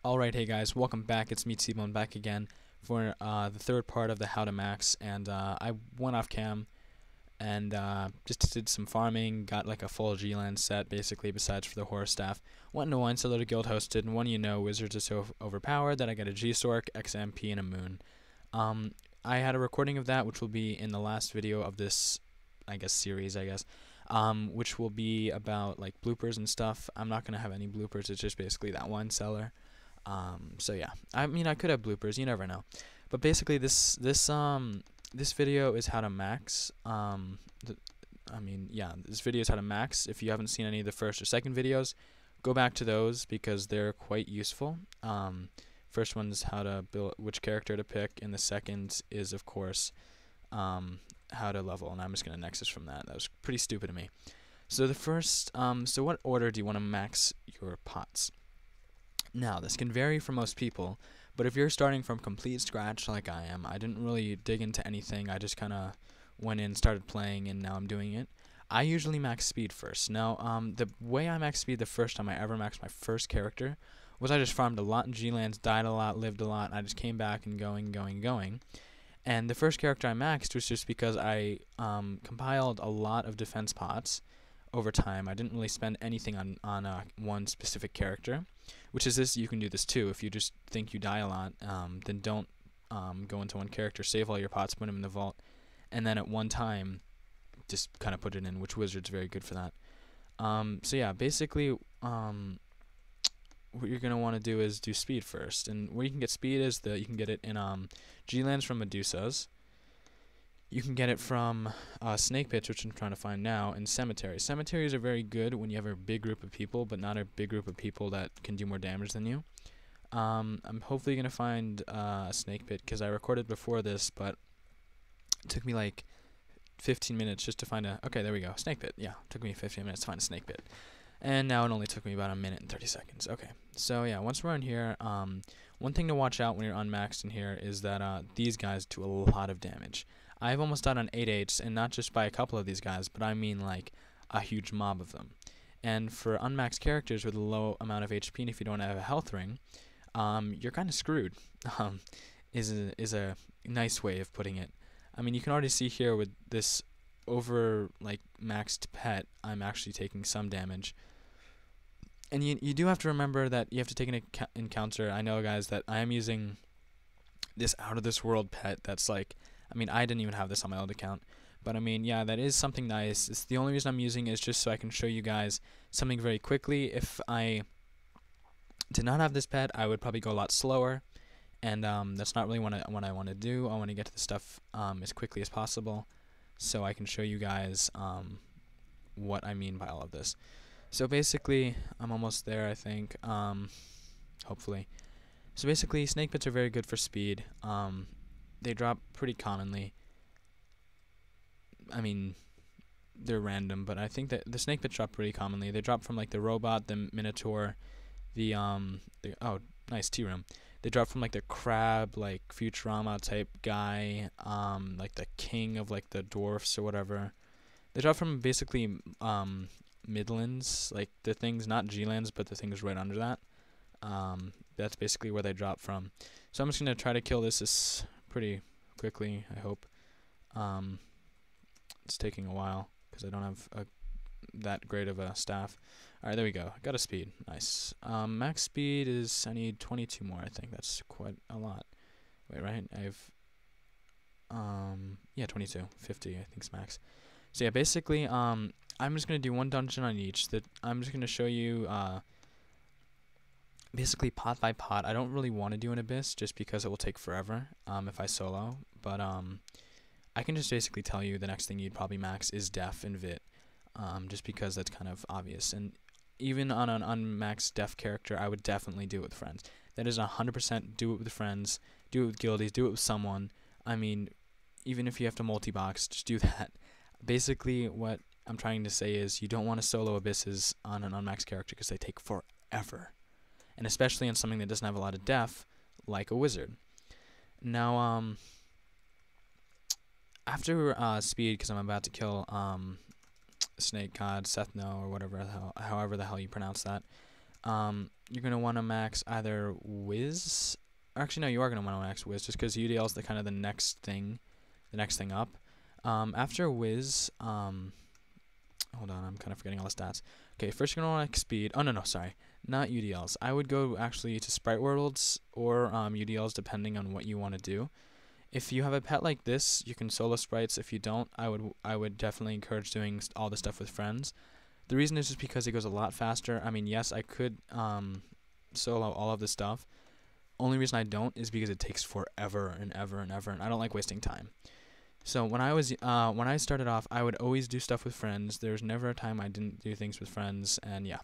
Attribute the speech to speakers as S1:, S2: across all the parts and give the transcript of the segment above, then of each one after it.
S1: Alright, hey guys, welcome back. It's me, T-Bone, back again for the third part of the How to Max. And I went off cam and just did some farming, got like a full G-Land set, basically, besides for the horror staff. Went into one solo to guild hosted, and one wizards are so overpowered that I got a G-Stork, XMP, and a moon. I had a recording of that, which will be in the last video of this, series, which will be about like bloopers and stuff. I'm not going to have any bloopers, it's just basically that one seller. So yeah, I mean, I could have bloopers, you never know. But basically, this video is how to max. This video is how to max. If you haven't seen any of the first or second videos, go back to those because they're quite useful. First one is how to build, which character to pick, and the second is, of course, how to level. And I'm just gonna nexus from that. That was pretty stupid of me. So the first, so what order do you want to max your pots? Now, this can vary for most people, but if you're starting from complete scratch like I am, I didn't really dig into anything, I just kind of went in, started playing, and now I'm doing it. I usually max speed first. Now, the way I max speed the first time I ever maxed my first character was I just farmed a lot in G-Lands, died a lot, lived a lot, and I just came back and going. And the first character I maxed was just because I compiled a lot of defense pots over time. I didn't really spend anything on one specific character, which is this. You can do this too. If you just think you die a lot, then don't go into one character, save all your pots, put them in the vault, and then at one time just kind of put it in, which wizard's very good for that. So yeah, basically what you're going to want to do is do speed first. And where you can get speed is that you can get it in G-Lands from Medusas. You can get it from snake pits, which I'm trying to find now, and cemeteries. Cemeteries are very good when you have a big group of people, but not a big group of people that can do more damage than you. I'm hopefully going to find a snake pit, because I recorded before this, but it took me like 15 minutes just to find a... Okay, there we go. Snake pit. Yeah, it took me 15 minutes to find a snake pit. And now it only took me about a minute and 30 seconds. Okay, so yeah, once we're in here, one thing to watch out when you're unmaxed in here is that these guys do a lot of damage. I've almost died on 8/8s, and not just by a couple of these guys, but I mean like a huge mob of them. And for unmaxed characters with a low amount of HP, and if you don't have a health ring, you're kind of screwed. Is a nice way of putting it. I mean, you can already see here with this over like maxed pet, I'm actually taking some damage. And you do have to remember that you have to take an encounter. I know, guys, that I am using this out of this world pet that's like, I mean, I didn't even have this on my old account, but I mean, yeah, that is something nice. It's the only reason I'm using it is just so I can show you guys something very quickly. If I did not have this pet, I would probably go a lot slower, and that's not really what I want to do. I want to get to the stuff as quickly as possible, so I can show you guys what I mean by all of this. So basically, I'm almost there, I think, hopefully. So basically, snake pits are very good for speed. They drop pretty commonly. I mean, they're random, but I think that the snake pits drop pretty commonly. They drop from like the robot, the minotaur, oh, nice tea room. They drop from like the crab, like Futurama type guy, like the king of like the dwarfs or whatever. They drop from basically Midlands, like the things, not G-Lands, but the things right under that. That's basically where they drop from. So I'm just gonna try to kill this pretty quickly, I hope. It's taking a while because I don't have that great of a staff. Alright, there we go. I got a speed. Nice. Max speed is, I need 22 more, I think. That's quite a lot. Wait, right? I have, yeah, 22. 50, I think is max. So yeah, basically, I'm just going to do one dungeon on each. I'm just going to show you, basically pot by pot. I don't really want to do an abyss just because it will take forever if I solo, but I can just basically tell you the next thing you'd probably max is def and vit, just because that's kind of obvious. And even on an unmaxed def character, I would definitely do it with friends. That is 100% do it with friends, do it with guildies, do it with someone. I mean, even if you have to multi-box, just do that. Basically, what I'm trying to say is you don't want to solo abysses on an unmaxed character because they take forever. And especially on something that doesn't have a lot of def, like a wizard. Now, after speed, because I'm about to kill snake god Sethno or whatever the hell, however the hell you pronounce that, you're gonna want to max either Wiz. Actually, no, you are gonna want to max Wiz just because UDL is the kind of the next thing up. After Wiz, hold on, I'm kind of forgetting all the stats. Okay, first you're gonna want to speed. Oh no, sorry, not UDLs. I would go actually to sprite worlds or UDLs depending on what you want to do. If you have a pet like this, you can solo sprites. If you don't, I would definitely encourage doing all the stuff with friends. The reason is just because it goes a lot faster. I mean, yes, I could solo all of this stuff. Only reason I don't is because it takes forever and ever and ever, and I don't like wasting time. So when I started off, I would always do stuff with friends. There's never a time I didn't do things with friends, and yeah.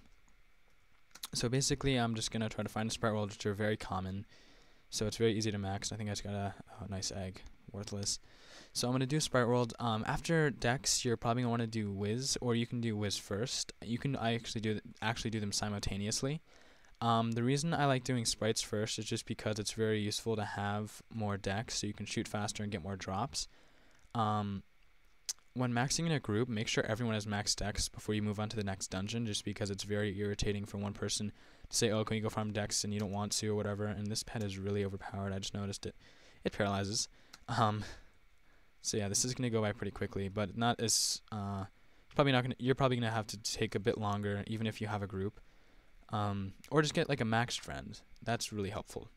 S1: So basically, I'm just gonna try to find sprite worlds which are very common. So it's very easy to max. I think I just got a nice egg. Worthless. So I'm going to do sprite world. After Dex, you're probably going to want to do Wiz, or you can do Wiz first. I actually do them simultaneously. The reason I like doing sprites first is just because it's very useful to have more Dex, so you can shoot faster and get more drops. When maxing in a group, make sure everyone has max Dex before you move on to the next dungeon, just because it's very irritating for one person to say, oh, can you go farm Dex, and you don't want to or whatever, and this pet is really overpowered. I just noticed it. It paralyzes. So yeah, this is going to go by pretty quickly, but not as, you're probably going to have to take a bit longer, even if you have a group. Or just get like a maxed friend. That's really helpful.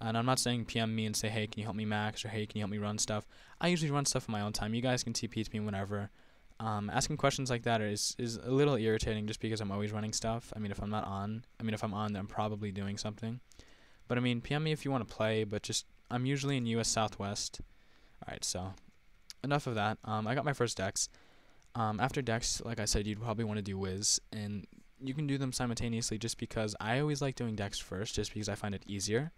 S1: And I'm not saying PM me and say, hey, can you help me max, or hey, can you help me run stuff? I usually run stuff on my own time. You guys can TP to me whenever. Asking questions like that is a little irritating just because I'm always running stuff. I mean, if I'm on, then I'm probably doing something. But I mean, PM me if you want to play, but just, I'm usually in US Southwest. Alright, so, enough of that. I got my first Dex. After Dex, like I said, you'd probably want to do Wiz, and you can do them simultaneously just because I always like doing Dex first, just because I find it easier.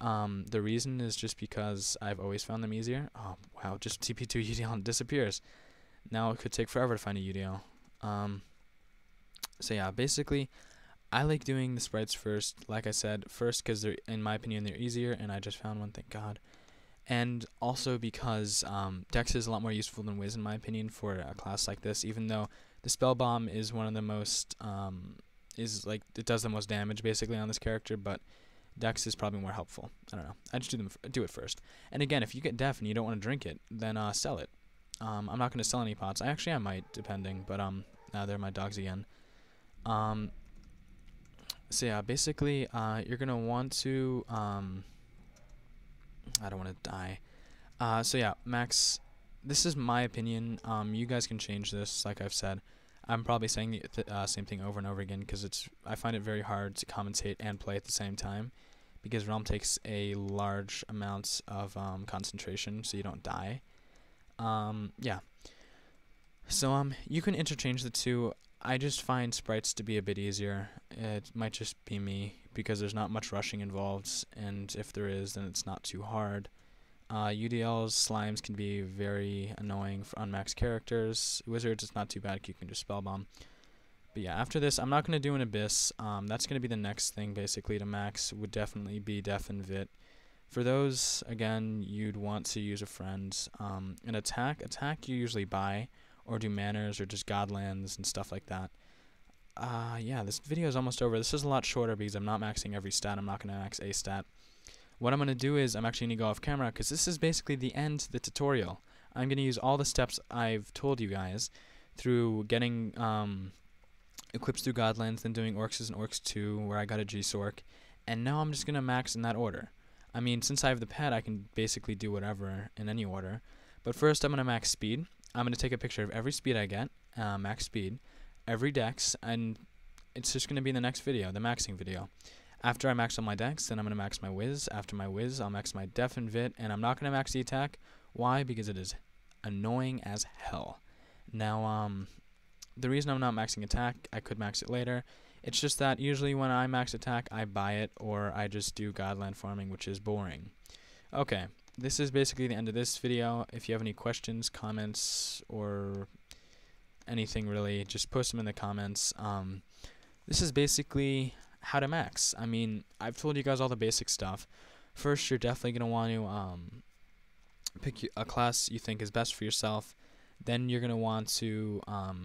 S1: The reason is just because I've always found them easier. Oh, wow, just TP2 UDL and it disappears. Now it could take forever to find a UDL. So yeah, basically, I like doing the sprites first, like I said, first because they're, in my opinion, they're easier, and I just found one, thank God. And also because Dex is a lot more useful than Wiz, in my opinion, for a class like this, even though the Spell Bomb is one of the most, it does the most damage, basically, on this character, but Dex is probably more helpful. I don't know. I just do it first. And again, if you get deaf and you don't want to drink it, then sell it. I'm not going to sell any pots. I might, depending, but now they're my dogs again. So yeah, basically, you're going to want to, I don't want to die. So yeah, max, this is my opinion. You guys can change this, like I've said. I'm probably saying the same thing over and over again because I find it very hard to commentate and play at the same time because Realm takes a large amount of concentration so you don't die. Yeah. So you can interchange the two. I just find sprites to be a bit easier. It might just be me because there's not much rushing involved, and if there is, then it's not too hard. UDLs, slimes can be very annoying for unmaxed characters. Wizards, it's not too bad. You can just spellbomb. But yeah, after this, I'm not going to do an Abyss. That's going to be the next thing, basically, to max. Would definitely be Def and Vit. For those, again, you'd want to use a friend. An attack you usually buy, or do manners, or just Godlands and stuff like that. Yeah, this video is almost over. This is a lot shorter because I'm not maxing every stat. I'm not going to max a stat. What I'm going to do is I'm actually going to go off camera because this is basically the end to the tutorial. I'm going to use all the steps I've told you guys through getting Eclipse through Godlands, then doing Orcs and Orcs 2 where I got a G-Sork, and now I'm just going to max in that order. I mean, since I have the pet, I can basically do whatever in any order. But first I'm going to max speed. I'm going to take a picture of every speed I get, max speed, every dex, and it's just going to be in the next video, the maxing video. After I max all my dex, then I'm going to max my Wiz. After my Wiz, I'll max my Def and Vit, and I'm not going to max the attack. Why? Because it is annoying as hell. Now, the reason I'm not maxing attack, I could max it later. It's just that usually when I max attack, I buy it, or I just do Godland farming, which is boring. Okay, this is basically the end of this video. If you have any questions, comments, or anything really, just post them in the comments. This is basically how to max. I mean, I've told you guys all the basic stuff. First, you're definitely going to want to pick a class you think is best for yourself. then you're going to want to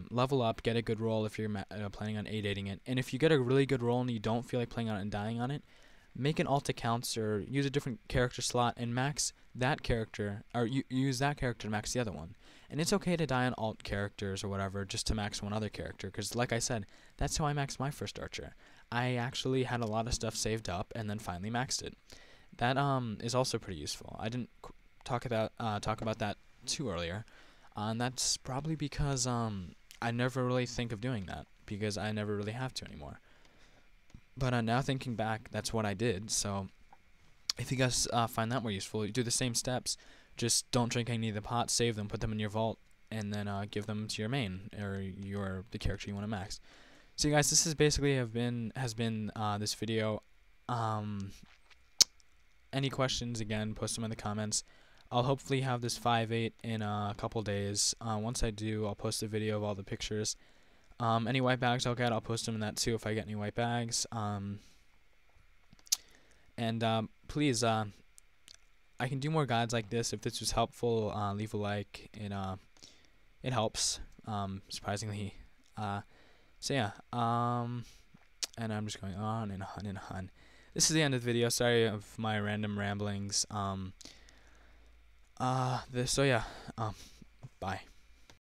S1: level up, get a good roll if you're planning on 8-8ing it. And if you get a really good roll and you don't feel like playing on it and dying on it, make an alt accounts or use a different character slot and max that character, or use that character to max the other one. And it's okay to die on alt characters or whatever just to max one other character, because like I said, that's how I maxed my first archer. I actually had a lot of stuff saved up and then finally maxed it. That is also pretty useful. I didn't talk about that too earlier, and that's probably because I never really think of doing that, because I never really have to anymore. But now thinking back, that's what I did. So if you guys find that more useful, you do the same steps. Just don't drink any of the pots, save them, put them in your vault, and then give them to your main or the character you want to max. So you guys, this is basically has been this video. Any questions, again, post them in the comments. I'll hopefully have this 5-8 in a couple days. Once I do, I'll post a video of all the pictures. Any white bags I'll get, I'll post them in that too if I get any white bags. Please, I can do more guides like this. If this was helpful, leave a like. It helps, surprisingly. So yeah, and I'm just going on and on and on. This is the end of the video. Sorry of my random ramblings. So yeah, bye.